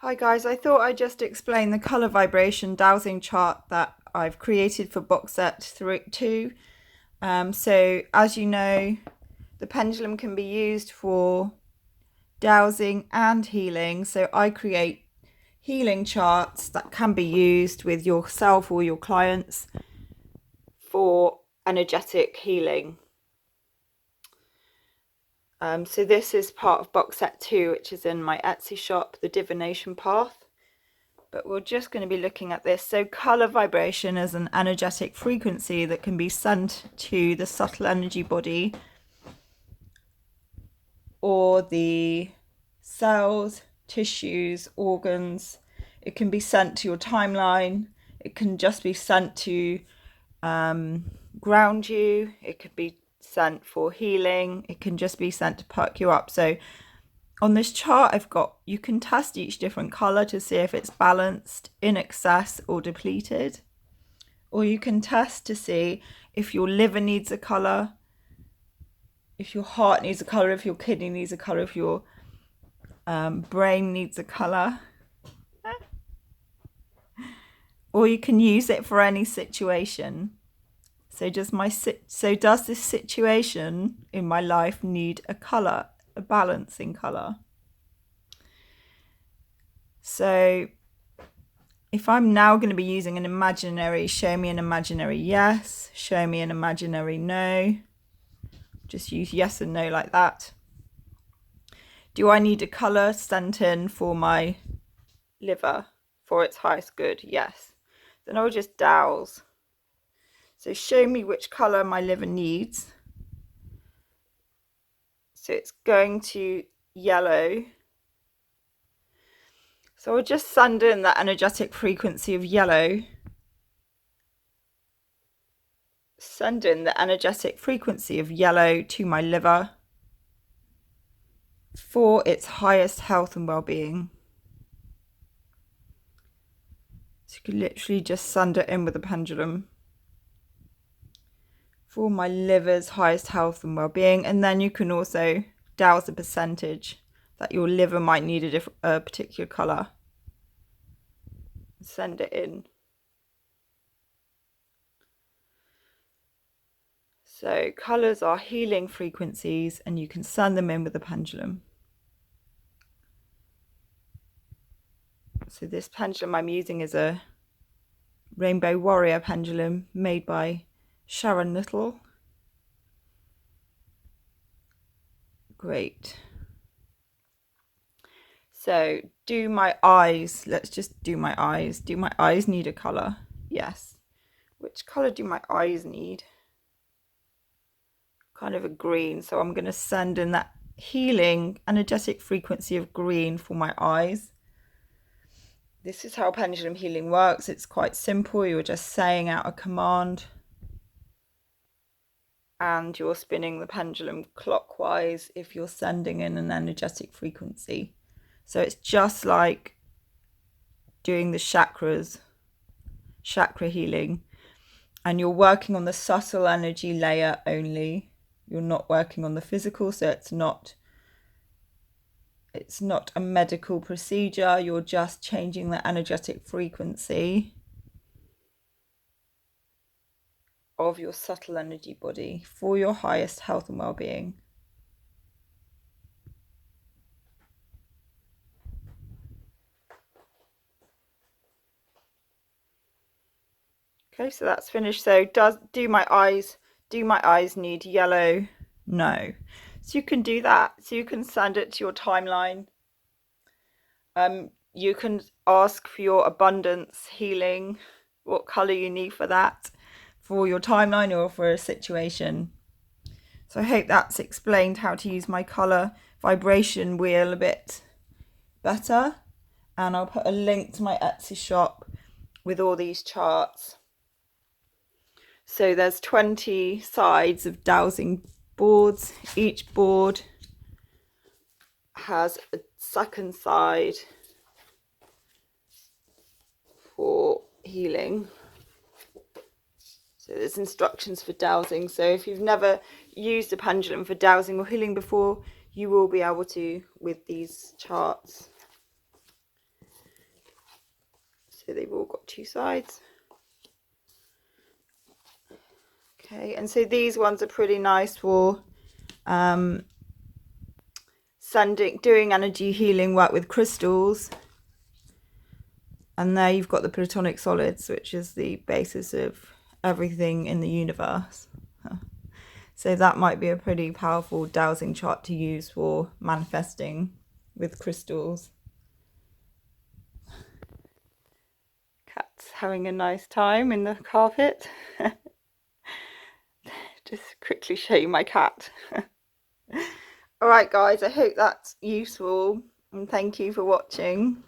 Hi guys, I thought I'd just explain the color vibration dowsing chart that I've created for boxset 2. So as you know, the pendulum can be used for dowsing and healing. So I create healing charts that can be used with yourself or your clients for energetic healing. So this is part of boxset 2, which is in my Etsy shop, the divination path. But we're just going to be looking at this. So color vibration is an energetic frequency that can be sent to the subtle energy body or the cells, tissues, organs. It can be sent to your timeline. It can just be sent to ground you. It could be sent for healing. It can just be sent to perk you up. So on this chart you can test each different color to see if it's balanced, in excess or depleted. Or you can test to see if your liver needs a color, if your heart needs a color, if your kidney needs a color, if your brain needs a color. Or you can use it for any situation. So does this situation in my life need a color, a balancing color? So if I'm now going to be using an imaginary, show me an imaginary yes, show me an imaginary no. Just use yes and no like that. Do I need a color sent in for my liver for its highest good? Yes. Then I'll just dowse. So show me which color my liver needs. So it's going to yellow. So I'll just send in that energetic frequency of yellow. Send in the energetic frequency of yellow to my liver for its highest health and well-being. So you can literally just send it in with a pendulum for my liver's highest health and well-being. And then you can also dowse the percentage that your liver might need a particular color. Send it in. So colors are healing frequencies and you can send them in with a pendulum. So this pendulum I'm using is a Rainbow Warrior pendulum made by Sharon Little. Great. So do my eyes, let's just do my eyes. Do my eyes need a color? Yes. Which color do my eyes need? Kind of a green. So I'm going to send in that healing energetic frequency of green for my eyes. This is how pendulum healing works. It's quite simple. You're just saying out a command and you're spinning the pendulum clockwise if you're sending in an energetic frequency. So it's just like doing the chakras, chakra healing, and you're working on the subtle energy layer only. You're not working on the physical, so it's not a medical procedure. You're just changing the energetic frequency of your subtle energy body for your highest health and well-being. Okay, so that's finished. So do my eyes need yellow? No. So you can do that. So you can send it to your timeline. You can ask for your abundance healing, what color you need for that, for your timeline or for a situation. So I hope that's explained how to use my color vibration wheel a bit better. And I'll put a link to my Etsy shop with all these charts. So there's 20 sides of dowsing boards. Each board has a second side for healing. So there's instructions for dowsing. So if you've never used a pendulum for dowsing or healing before, you will be able to with these charts. So they've all got two sides. Okay, and so these ones are pretty nice for doing energy healing work with crystals. And there you've got the platonic solids, which is the basis of everything in the universe. So that might be a pretty powerful dowsing chart to use for manifesting with crystals. Cat's having a nice time in the carpet. Just quickly show you my cat. Alright guys, I hope that's useful and thank you for watching.